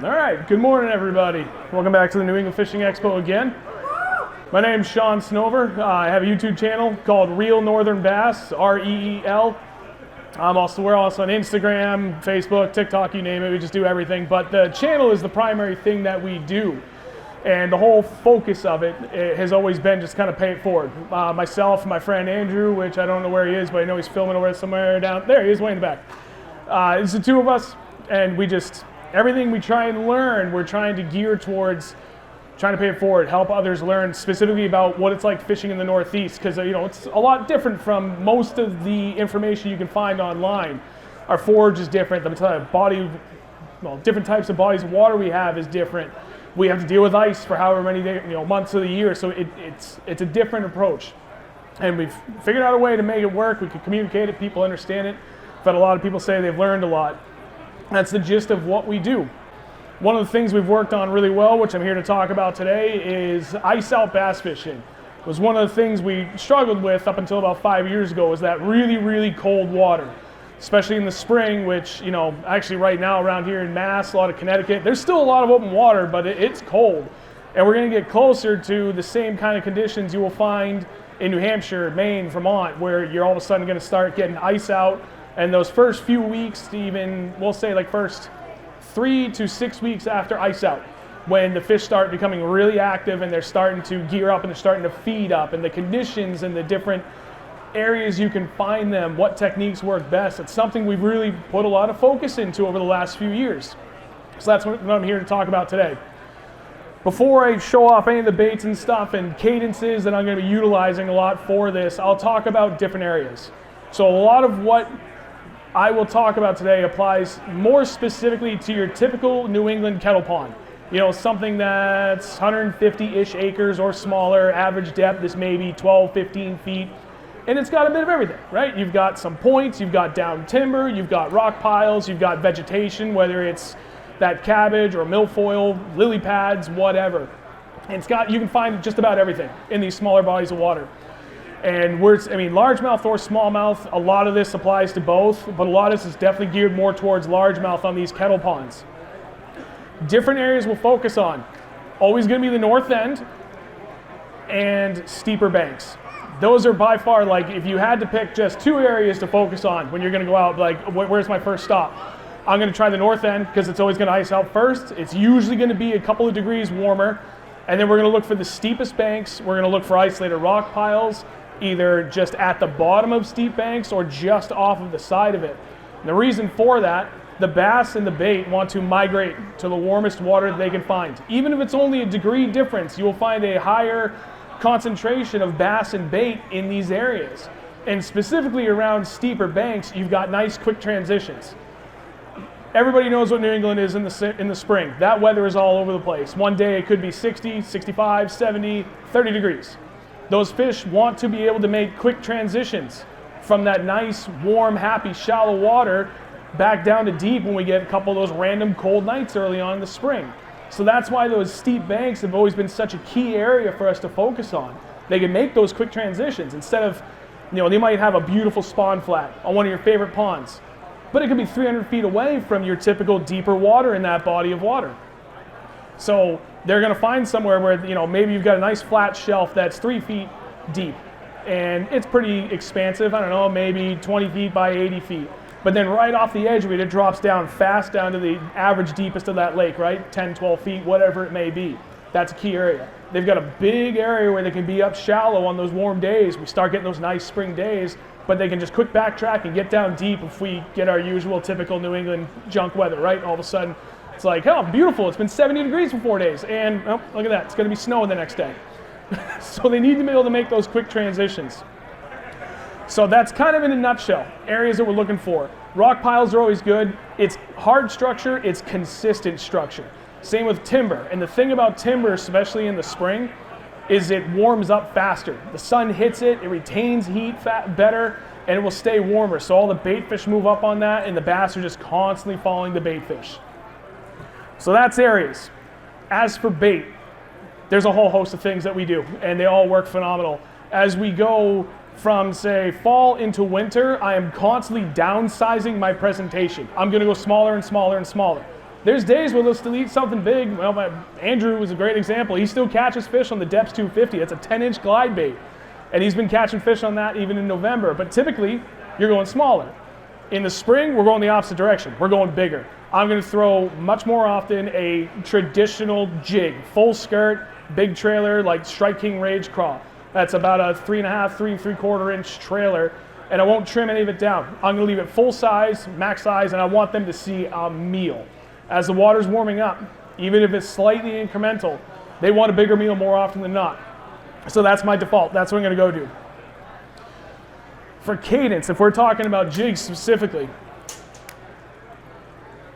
All right, good morning everybody. Welcome back to the New England Fishing Expo again. My name's Sean Snover. I have a YouTube channel called Real Northern Bass, R-E-E-L. We're also on Instagram, Facebook, TikTok, you name it, we just do everything. But the channel is the primary thing that we do. And the whole focus of it has always been just kind of pay it forward. Myself and my friend Andrew, which I don't know where he is, but I know he's filming over somewhere down there. He is way in the back. It's the two of us, and everything we try and learn, we're trying to gear towards trying to pay it forward, help others learn specifically about what it's like fishing in the Northeast, because it's a lot different from most of the information you can find online. Our forage is different, different types of bodies of water we have is different. We have to deal with ice for however many months of the year, so it's a different approach. And we've figured out a way to make it work. We can communicate it, people understand it. I've had a lot of people say they've learned a lot. That's the gist of what we do. One of the things we've worked on really well, which I'm here to talk about today, is ice out bass fishing. It was one of the things we struggled with up until about 5 years ago, was that really, really cold water, especially in the spring, which, actually right now around here in Mass, a lot of Connecticut, there's still a lot of open water, but it's cold. And we're gonna get closer to the same kind of conditions you will find in New Hampshire, Maine, Vermont, where you're all of a sudden gonna start getting ice out. And those first few weeks, we'll say like first 3 to 6 weeks after ice out, when the fish start becoming really active and they're starting to gear up and they're starting to feed up, and the conditions and the different areas you can find them, what techniques work best. It's something we've really put a lot of focus into over the last few years. So that's what I'm here to talk about today. Before I show off any of the baits and stuff and cadences that I'm going to be utilizing a lot for this, I'll talk about different areas. So a lot of what I will talk about today applies more specifically to your typical New England kettle pond. Something that's 150-ish acres or smaller, average depth is maybe 12, 15 feet, and it's got a bit of everything, right? You've got some points, you've got down timber, you've got rock piles, you've got vegetation, whether it's that cabbage or milfoil, lily pads, whatever. And you can find just about everything in these smaller bodies of water. And largemouth or smallmouth, a lot of this applies to both, but a lot of this is definitely geared more towards largemouth on these kettle ponds. Different areas we'll focus on. Always going to be the north end and steeper banks. Those are by far, if you had to pick just two areas to focus on when you're going to go out, where's my first stop? I'm going to try the north end because it's always going to ice out first. It's usually going to be a couple of degrees warmer. And then we're going to look for the steepest banks. We're going to look for isolated rock piles, either just at the bottom of steep banks or just off of the side of it. And the reason for that, the bass and the bait want to migrate to the warmest water that they can find. Even if it's only a degree difference, you will find a higher concentration of bass and bait in these areas. And specifically around steeper banks, you've got nice quick transitions. Everybody knows what New England is in the spring. That weather is all over the place. One day it could be 60, 65, 70, 30 degrees. Those fish want to be able to make quick transitions from that nice, warm, happy, shallow water back down to deep when we get a couple of those random cold nights early on in the spring. So that's why those steep banks have always been such a key area for us to focus on. They can make those quick transitions instead of, they might have a beautiful spawn flat on one of your favorite ponds, but it could be 300 feet away from your typical deeper water in that body of water. So they're going to find somewhere where, maybe you've got a nice flat shelf that's 3 feet deep and it's pretty expansive. I don't know, maybe 20 feet by 80 feet. But then right off the edge of it, it drops down fast down to the average deepest of that lake, right? 10, 12 feet, whatever it may be. That's a key area. They've got a big area where they can be up shallow on those warm days. We start getting those nice spring days, but they can just quick backtrack and get down deep if we get our usual typical New England junk weather, right? All of a sudden, it's like, oh, beautiful, it's been 70 degrees for 4 days, and oh, look at that, it's gonna be snowing the next day. So they need to be able to make those quick transitions. So that's kind of in a nutshell, areas that we're looking for. Rock piles are always good. It's hard structure, it's consistent structure. Same with timber, and the thing about timber, especially in the spring, is it warms up faster. The sun hits it, it retains heat better, and it will stay warmer. So all the bait fish move up on that, and the bass are just constantly following the bait fish. So that's areas. As for bait, there's a whole host of things that we do, and they all work phenomenal. As we go from, say, fall into winter, I am constantly downsizing my presentation. I'm gonna go smaller and smaller and smaller. There's days where they'll still eat something big. Well, Andrew was a great example. He still catches fish on the Depths 250. It's a 10-inch glide bait. And he's been catching fish on that even in November. But typically, you're going smaller. In the spring, we're going the opposite direction. We're going bigger. I'm going to throw much more often a traditional jig, full skirt, big trailer, like Strike King Rage Craw. That's about a 3.5, 3.75 inch trailer, and I won't trim any of it down. I'm going to leave it full size, max size, and I want them to see a meal. As the water's warming up, even if it's slightly incremental, they want a bigger meal more often than not. So that's my default. That's what I'm going to go do. For cadence, if we're talking about jigs specifically,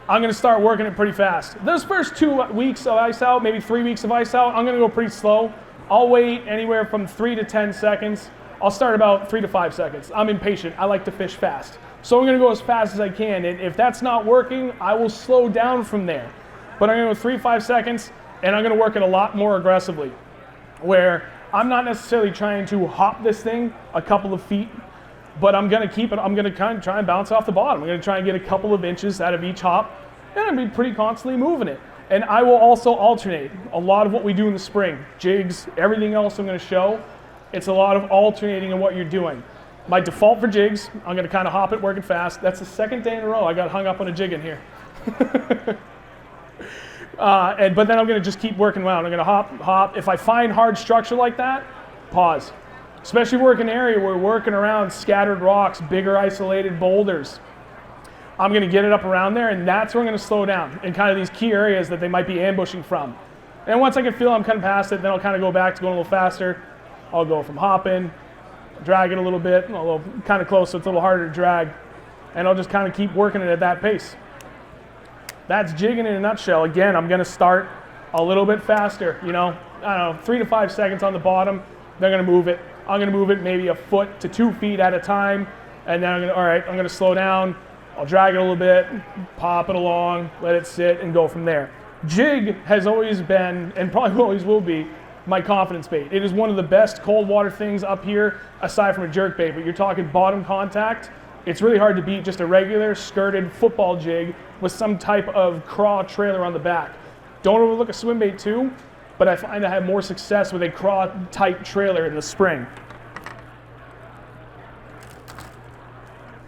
I'm going to start working it pretty fast. Those first 2 weeks of ice out, maybe 3 weeks of ice out, I'm going to go pretty slow. I'll wait anywhere from 3 to 10 seconds. I'll start about 3 to 5 seconds. I'm impatient. I like to fish fast. So I'm going to go as fast as I can. And if that's not working, I will slow down from there. But I'm going to go 3 to 5 seconds, and I'm going to work it a lot more aggressively, where I'm not necessarily trying to hop this thing a couple of feet, but I'm going to keep it. I'm going to kind of try and bounce off the bottom. I'm going to try and get a couple of inches out of each hop, and I'm going to be pretty constantly moving it. And I will also alternate. A lot of what we do in the spring, jigs, everything else I'm going to show, it's a lot of alternating in what you're doing. My default for jigs, I'm going to kind of hop it, work it fast. That's the second day in a row I got hung up on a jig in here. But then I'm going to just keep working around. I'm going to hop. If I find hard structure like that, pause. Especially work in an area where we're working around scattered rocks, bigger isolated boulders. I'm going to get it up around there, and that's where I'm going to slow down in kind of these key areas that they might be ambushing from. And once I can feel I'm kind of past it, then I'll kind of go back to going a little faster. I'll go from hopping, drag it a little bit, a little kind of close so it's a little harder to drag, and I'll just kind of keep working it at that pace. That's jigging in a nutshell. Again, I'm going to start a little bit faster, I don't know, 3 to 5 seconds on the bottom. They're going to move it. I'm going to move it maybe a foot to 2 feet at a time, and then I'm going to slow down. I'll drag it a little bit, pop it along, let it sit, and go from there. Jig has always been, and probably always will be, my confidence bait. It is one of the best cold water things up here, aside from a jerk bait, but you're talking bottom contact. It's really hard to beat just a regular skirted football jig with some type of craw trailer on the back. Don't overlook a swim bait too, but I find I have more success with a craw type trailer in the spring.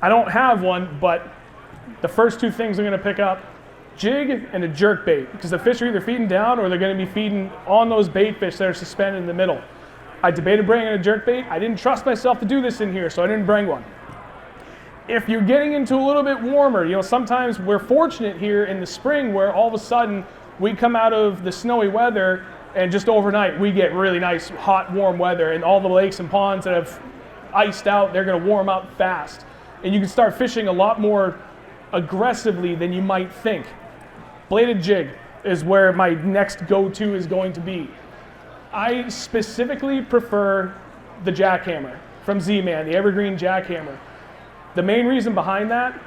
I don't have one, but the first 2 things I'm going to pick up, jig and a jerk bait, because the fish are either feeding down or they're going to be feeding on those bait fish that are suspended in the middle. I debated bringing a jerk bait. I didn't trust myself to do this in here, so I didn't bring one. If you're getting into a little bit warmer, sometimes we're fortunate here in the spring where all of a sudden we come out of the snowy weather and just overnight we get really nice, hot, warm weather, and all the lakes and ponds that have iced out, they're going to warm up fast. And you can start fishing a lot more aggressively than you might think. Bladed jig is where my next go-to is going to be. I specifically prefer the jackhammer from Z-Man, the Evergreen jackhammer. The main reason behind that,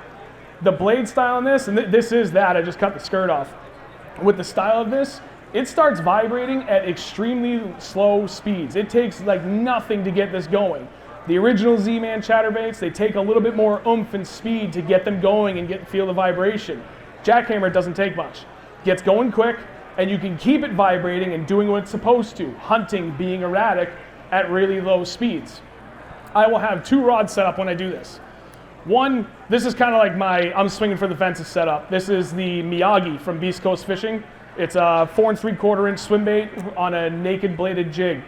the blade style on this, and this is that, I just cut the skirt off. With the style of this, it starts vibrating at extremely slow speeds. It takes like nothing to get this going. The original Z-Man chatterbaits, they take a little bit more oomph and speed to get them going and feel the vibration. Jackhammer doesn't take much. Gets going quick, and you can keep it vibrating and doing what it's supposed to, hunting, being erratic at really low speeds. I will have 2 rods set up when I do this. One, this is kind of like my I'm swinging for the fences setup. This is the Miyagi from Beast Coast Fishing. It's a 4 3/4 inch swim bait on a naked bladed jig.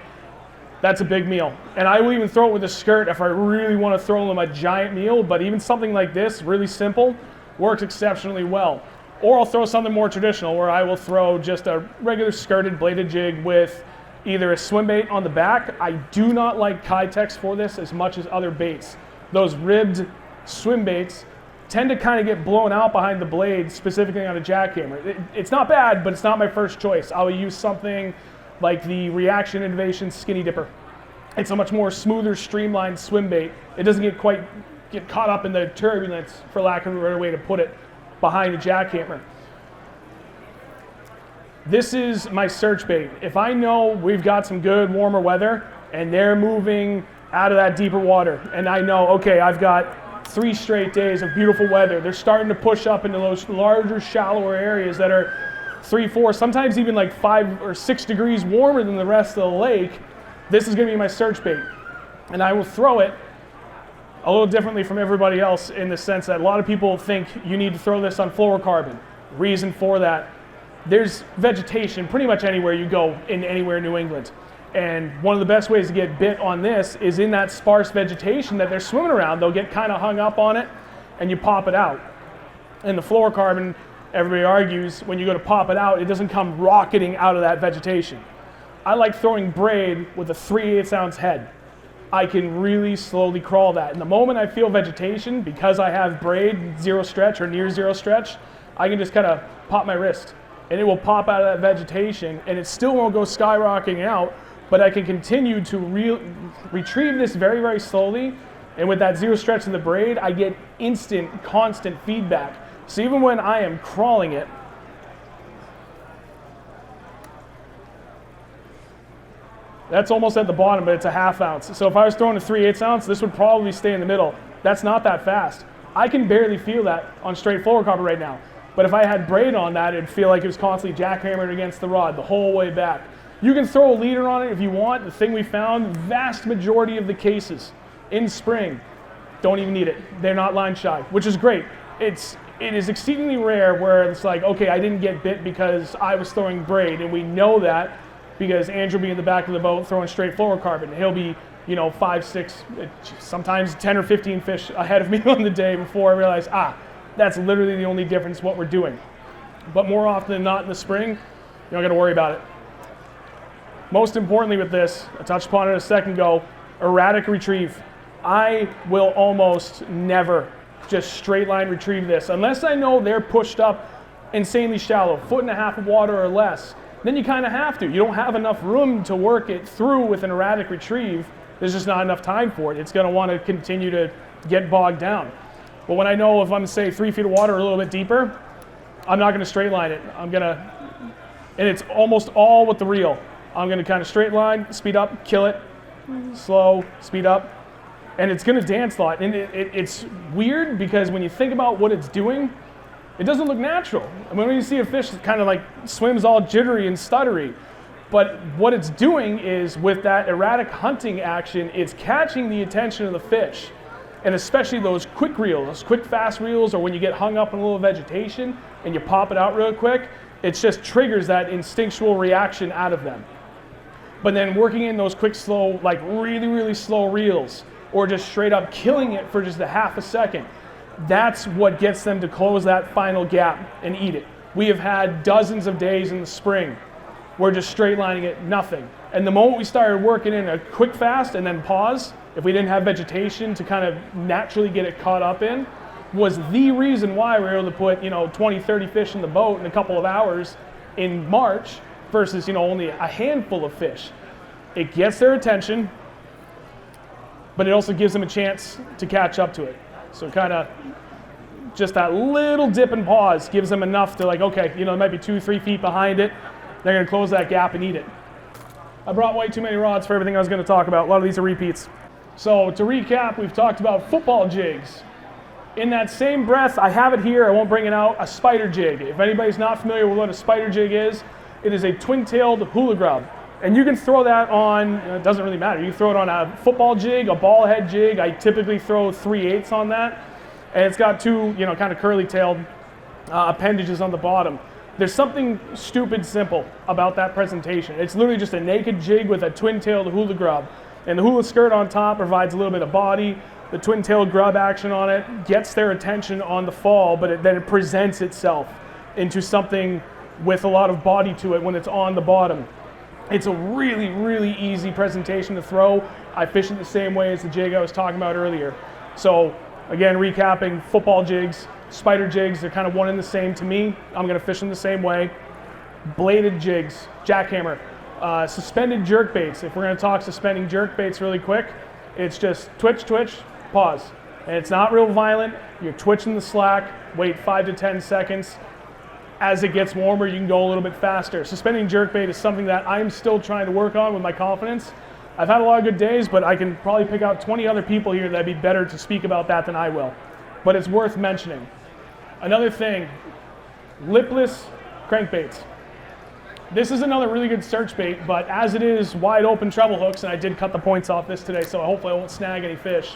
That's a big meal. And I will even throw it with a skirt if I really want to throw them a giant meal, but even something like this, really simple, works exceptionally well. Or I'll throw something more traditional where I will throw just a regular skirted bladed jig with either a swim bait on the back. I do not like Kytex for this as much as other baits. Those ribbed swim baits tend to kind of get blown out behind the blade, specifically on a jackhammer. It's not bad, but it's not my first choice. I will use something like the Reaction Innovation Skinny Dipper. It's a much more smoother, streamlined swim bait. It doesn't get caught up in the turbulence, for lack of a better way to put it, behind a jackhammer. This is my search bait. If I know we've got some good warmer weather and they're moving out of that deeper water, and I know, okay, I've got 3 straight days of beautiful weather. They're starting to push up into those larger, shallower areas that are 3, 4, sometimes even like 5 or 6 degrees warmer than the rest of the lake. This is going to be my search bait. And I will throw it a little differently from everybody else in the sense that a lot of people think you need to throw this on fluorocarbon. Reason for that, there's vegetation pretty much anywhere you go in anywhere in New England. And one of the best ways to get bit on this is in that sparse vegetation that they're swimming around. They'll get kind of hung up on it and you pop it out. And the fluorocarbon, everybody argues, when you go to pop it out, it doesn't come rocketing out of that vegetation. I like throwing braid with a 3/8 ounce head. I can really slowly crawl that. And the moment I feel vegetation, because I have braid, 0 stretch or near 0 stretch, I can just kind of pop my wrist and it will pop out of that vegetation and it still won't go skyrocketing out, but I can continue to retrieve this very, very slowly. And with that 0 stretch of the braid, I get instant, constant feedback. So even when I am crawling it, that's almost at the bottom, but it's a 1/2 ounce. So if I was throwing a 3/8 ounce, this would probably stay in the middle. That's not that fast. I can barely feel that on straight fluorocarbon right now. But if I had braid on that, it'd feel like it was constantly jackhammered against the rod the whole way back. You can throw a leader on it if you want. The thing we found, vast majority of the cases in spring don't even need it. They're not line shy, which is great. It is exceedingly rare where it's like, okay, I didn't get bit because I was throwing braid, and we know that because Andrew will be in the back of the boat throwing straight fluorocarbon. He'll be, 5, 6, sometimes 10 or 15 fish ahead of me on the day before I realize, that's literally the only difference what we're doing. But more often than not in the spring, you don't got to worry about it. Most importantly with this, I touched upon it a second ago, erratic retrieve. I will almost never just straight line retrieve this unless I know they're pushed up insanely shallow, 1.5 foot of water or less. Then you kind of have to. You don't have enough room to work it through with an erratic retrieve. There's just not enough time for it. It's going to want to continue to get bogged down. But when I know if I'm, say, 3 feet of water or a little bit deeper, I'm not going to straight line it. And it's almost all with the reel. I'm going to kind of straight line, speed up, kill it, slow, speed up, and it's going to dance a lot. And it's weird because when you think about what it's doing, it doesn't look natural. I mean, when you see a fish that kind of like swims all jittery and stuttery, but what it's doing is with that erratic hunting action, it's catching the attention of the fish. And especially those quick reels, those quick fast reels, or when you get hung up in a little vegetation and you pop it out real quick, it just triggers that instinctual reaction out of them. But then working in those quick, slow, like really, really slow reels, or just straight up killing it for just a 1/2 second, that's what gets them to close that final gap and eat it. We have had dozens of days in the spring where just straight lining it, nothing. And the moment we started working in a quick fast and then pause, if we didn't have vegetation to kind of naturally get it caught up in, was the reason why we were able to put 20, 30 fish in the boat in a couple of hours in March versus only a handful of fish. It gets their attention, but it also gives them a chance to catch up to it. So kind of just that little dip and pause gives them enough to like, okay, it might be 2, 3 feet behind it. They're going to close that gap and eat it. I brought way too many rods for everything I was going to talk about. A lot of these are repeats. So to recap, we've talked about football jigs. In that same breath, I have it here, I won't bring it out, a spider jig. If anybody's not familiar with what a spider jig is, it is a twin-tailed hula grub. And you can throw that on, it doesn't really matter, you can throw it on a football jig, a ball head jig. I typically throw 3/8 on that. And it's got 2, kind of curly-tailed appendages on the bottom. There's something stupid simple about that presentation. It's literally just a naked jig with a twin-tailed hula grub. And the hula skirt on top provides a little bit of body. The twin-tailed grub action on it gets their attention on the fall, but then it presents itself into something with a lot of body to it when it's on the bottom. It's a really, really easy presentation to throw. I fish it the same way as the jig I was talking about earlier. So again, recapping, football jigs, spider jigs, they're kind of one and the same to me. I'm going to fish them the same way. Bladed jigs, jackhammer, suspended jerk baits. If we're going to talk suspending jerk baits really quick, it's just twitch, twitch, pause. And it's not real violent. You're twitching the slack, wait 5 to 10 seconds. As it gets warmer, you can go a little bit faster. Suspending jerkbait is something that I'm still trying to work on with my confidence. I've had a lot of good days, but I can probably pick out 20 other people here that'd be better to speak about that than I will. But it's worth mentioning. Another thing, lipless crankbaits. This is another really good search bait, but as it is wide open treble hooks, and I did cut the points off this today, so hopefully I won't snag any fish.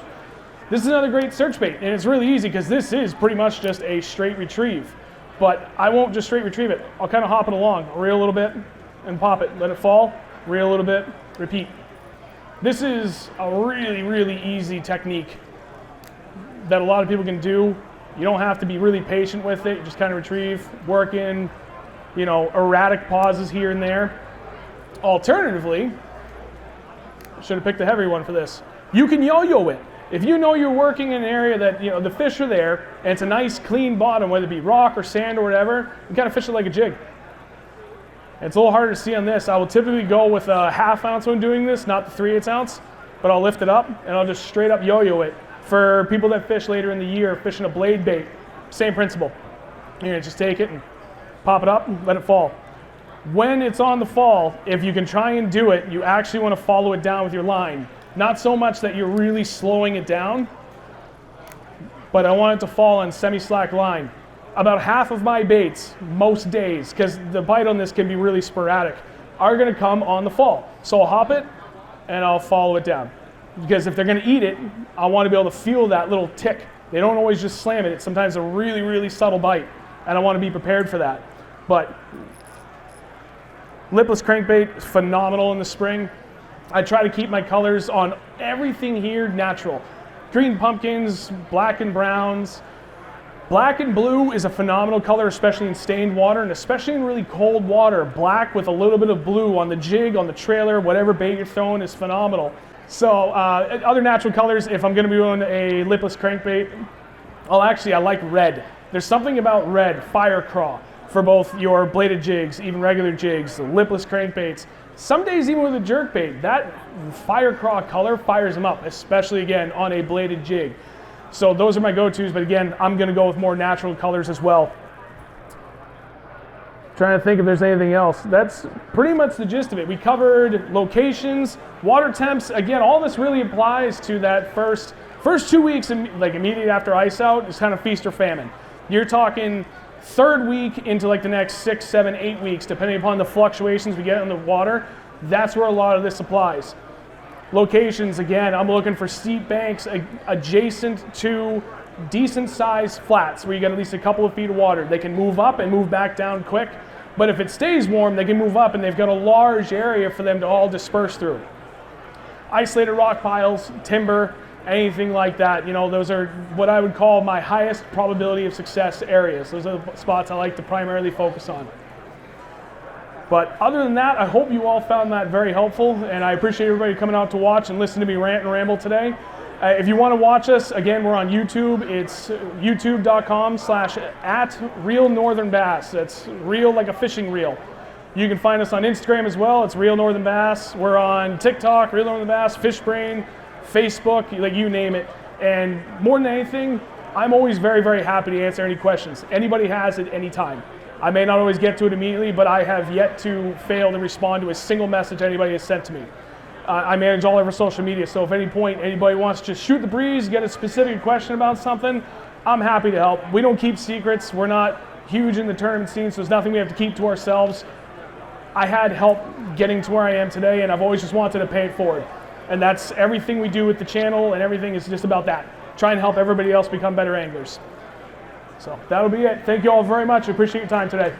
This is another great search bait, and it's really easy because this is pretty much just a straight retrieve. But I won't just straight retrieve it. I'll kind of hop it along, reel a little bit, and pop it. Let it fall, reel a little bit, repeat. This is a really, really easy technique that a lot of people can do. You don't have to be really patient with it. You just kind of retrieve, work in, you know, erratic pauses here and there. Alternatively, I should have picked a heavy one for this. You can yo-yo it. If you know you're working in an area that, you know, the fish are there, and it's a nice clean bottom, whether it be rock or sand or whatever, you kind of fish it like a jig. It's a little harder to see on this. I will typically go with a 1/2 ounce when doing this, not the 3/8 ounce, but I'll lift it up and I'll just straight up yo-yo it. For people that fish later in the year, fishing a blade bait, same principle. You're gonna just take it and pop it up and let it fall. When it's on the fall, if you can try and do it, you actually want to follow it down with your line. Not so much that you're really slowing it down, but I want it to fall on semi-slack line. About half of my baits, most days, because the bite on this can be really sporadic, are gonna come on the fall. So I'll hop it and I'll follow it down. Because if they're gonna eat it, I wanna be able to feel that little tick. They don't always just slam it. It's sometimes a really, really subtle bite, and I wanna be prepared for that. But lipless crankbait, phenomenal in the spring. I try to keep my colors on everything here natural. Green pumpkins, black and browns. Black and blue is a phenomenal color, especially in stained water, and especially in really cold water. Black with a little bit of blue on the jig, on the trailer, whatever bait you're throwing is phenomenal. So other natural colors, if I'm gonna be doing a lipless crankbait, I like red. There's something about red, fire craw, for both your bladed jigs, even regular jigs, lipless crankbaits. Some days even with a jerkbait, that fire craw color fires them up, especially again on a bladed jig. So those are my go-tos, but again, I'm gonna go with more natural colors as well. Trying to think if there's anything else. That's pretty much the gist of it. We covered locations, water temps. Again, all this really applies to that first 2 weeks, like immediately after ice out, is kind of feast or famine. You're talking 3rd week into like the next 6, 7, 8 weeks, depending upon the fluctuations we get in the water. That's where a lot of this applies. Locations, again, I'm looking for steep banks adjacent to decent sized flats where you get at least a couple of feet of water. They can move up and move back down quick, but if it stays warm, they can move up and they've got a large area for them to all disperse through. Isolated rock piles, timber, anything like that, you know, those are what I would call my highest probability of success areas. Those are the spots I like to primarily focus on. But other than that, I hope you all found that very helpful, and I appreciate everybody coming out to watch and listen to me rant and ramble today. If you want to watch us, again, we're on YouTube. It's youtube.com/@RealNorthernBass. That's real like a fishing reel. You can find us on Instagram as well. It's Real Northern Bass. We're on TikTok, Real Northern Bass, FishBrain, Facebook, like you name it. And more than anything, I'm always very, very happy to answer any questions anybody has at any time. I may not always get to it immediately, but I have yet to fail to respond to a single message anybody has sent to me. I manage all over social media, so if at any point anybody wants to shoot the breeze, get a specific question about something, I'm happy to help. We don't keep secrets. We're not huge in the tournament scene, so there's nothing we have to keep to ourselves. I had help getting to where I am today, and I've always just wanted to pay it forward. And that's everything we do with the channel, and everything is just about that. Try and help everybody else become better anglers. So that'll be it. Thank you all very much. I appreciate your time today.